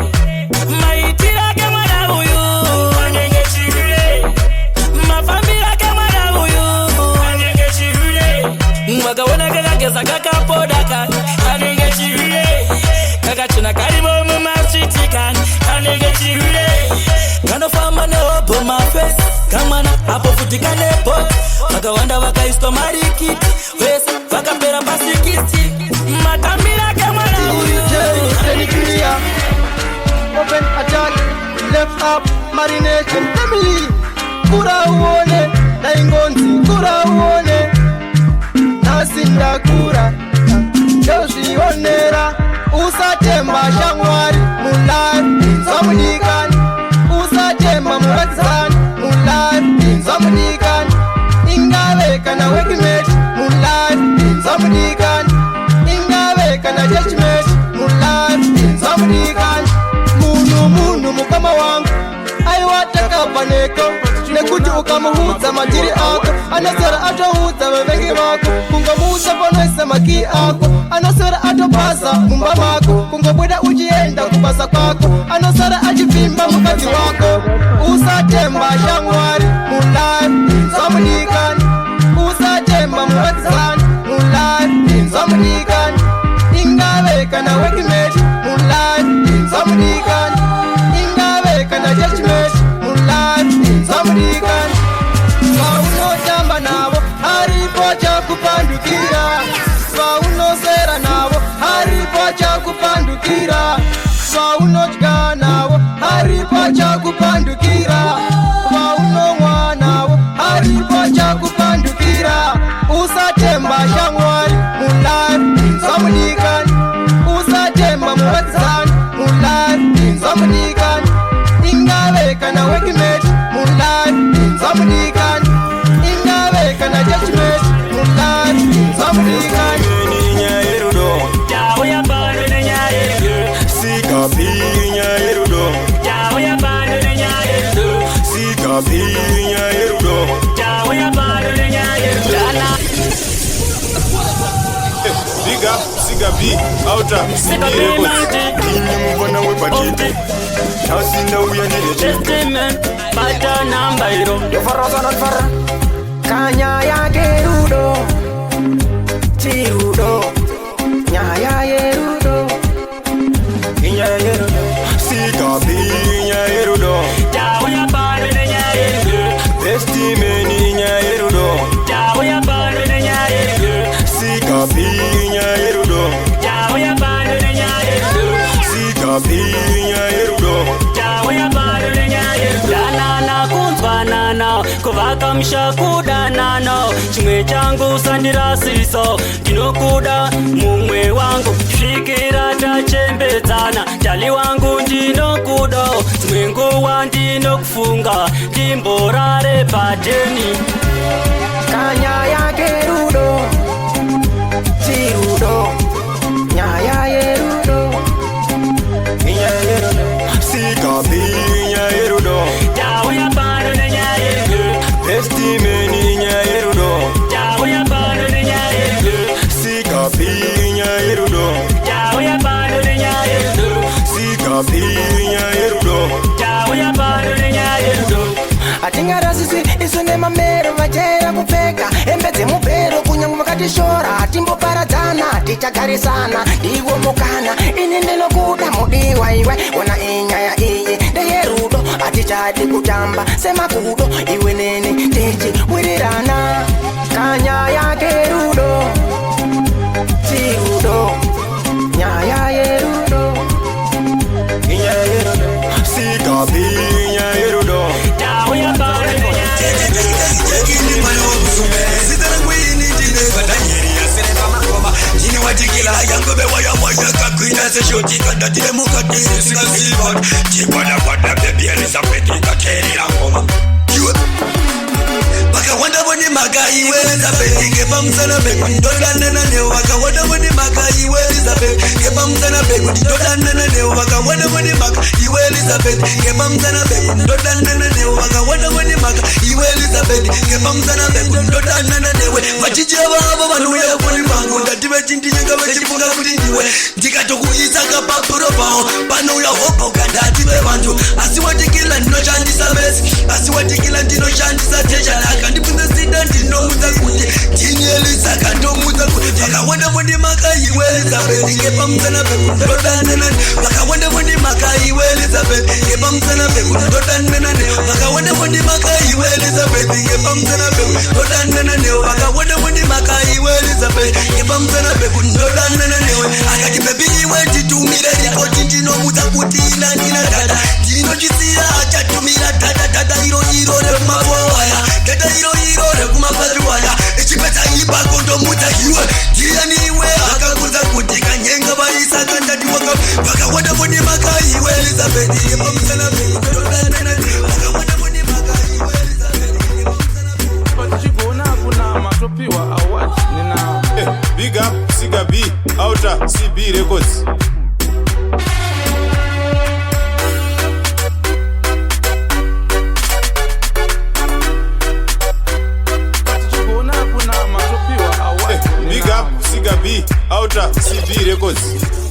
maitira kamwana huyu anenge chiule mafambira kamwana huyu anenge chiule mwakaona kakageza kakapodaka anenge chiule kakachina karibo mumasitikan anenge chiule kanofamba neopo mafesi kamwana apo futika nepo vakawanda vakaiswa marikiti vese vakapera pasikisi matambira kamwana huyu Open attack, left up, marination family kura uone, daingonzi kura uone nasinda kura jozvionera usatemba shamwari mulai zamudikani usatemba muradzani mulai zamudikani ingave kana wekimeti mulai zamudikani ingave kana judgment mulai zamudikani munu mukama wangu aiwatakapaneko nekuti ukamuhudza majiri ako anoswera atohudza vavengi vako kungomuudza panoisa maki ako anoswera atopasa mumba mako kungobuda uchienda kubasa kwako anoswera achivimba mukadzi wako usatemba shamwari mulai zamunikani usatemba muradzani mulai zamunikani ingave kana wekimeti mulai zamunikani ingave kana judgment mulai zamunikani vaunotamba navo haripo chakupandukira vaunosera navo haripo chakupandukira vaunotya navo haripo chakupandukira vaunomwa navo haripo chakupandukira usatemba shamwari mulai zamunikani usatemba muradzani mulai zamunikani ingave kana wekimeti mulai zamunikani ingave kana judgment mulai zamunikani Nyayerudo Jawo ya bano ne nyayerudo Sikapi Nyayerudo Jawo ya bano ne nyayerudo Sikapi Nyayerudo Jawo ya bano ne nyayerudo Big up Sikapi Outer CB Records Kini muvana wepatite Nasinda uya nile Testament Bata namba iro Yofaraza not far Kanya ya gerudo Chirudo Nyaya yerudo Nyayerudo Sikapi Nyayerudo Jawo ya bano ne nyayerudo Testimony Nyayerudo Jawo ya bano ne nyayerudo Sikapi Nyayerudo Jawo ya bano ne nyayerudo Sikapi Nyayerudo Jawo ya bano ne kuvaka mushakudanano chimwe changu sandirasiso ndinokuda mumwe wangu svikira tachembedzana tali wangu ndinokuda dzimwe nguwa ndinokufunga ndimborare pateni kanyaya kerudo chirudo nyaya yerudo Sikabi nyayerudo Tauya pano nenyayerudo Estimeni nyayerudo Tauya pano nenyayerudo Sikabi nyayerudo Tauya pano nenyayerudo Sikabi nyayerudo Tauya pano nenyayerudo atingarasisi isu nemamero vachera kupfeka hembe dzemupero kunyange makatishora timboparadzana tichagarisana ndiwo mukana ini ndinokuda mudiwa iwe ona inyaya iyi ndeyerudo atichadi kutamba semakudo iwe nene tichiwirirana kanyaya kerudo chirudo nyaya yerudo Sikabi nyayerudo Tauya pano watikila yangu bewa ya moja kakwina se shoti kanda tile mukatiri sika zibot Chibada wada baby Elizabeth ikakeri la ngoma Baka wanda wani magai we Elizabeth Kepa mzana begu ndoda nena neo Baka wanda wani magai we Elizabeth Kepa mzana begu ndoda nena neo Baka wanda wani magai we Elizabeth Kepa mzana begu ndoda nena neo Baka wanda wani magai we Elizabeth Kepa mzana begu ndoda nena neo Vachijia wabo wanuya kuni mangu Ndatiwe chinti nyinga wechifunga kuti ndiwe Ndikatokuisa kapapuro pao Pano ya hopo kandatiwe wantu Asiwatikila ndino chandisa besi Asiwatikila ndino chandisa teja laka Ndipunza sida ndino muza kuti Ndinielisa kanto muza kuti Baka wanda mwende maka iwe Elizabeth Kepa mzana beku ndoda nena Baka wanda mwende maka iwe Elizabeth Kepa mzana beku ndoda nena Baka wanda mwende maka iwe Elizabeth Kepa mzana beku ndoda nena Baka wanda mwende maka iwe Elizabeth Kepa mzana beku ndoda nena Akati baby iwe titumire ripoti ndino muza kuti ina nina dada Ndino chisiya achatumira dada dada hiro rekumapowaya Dada hiro rekumapariwaya Echipeta iba kondo muza iwe Ndiani iwe akakunza kuti kanyenga vaisa kandati waka Baka wanda mwende maka iwe Elizabeth Kepa mzana beku ndoda nena Baka wanda mwende maka iwe Elizabeth Pachigona kuna matopiwa award nina Big up Siga B Outer CB Records Big up Siga B Outer CB Records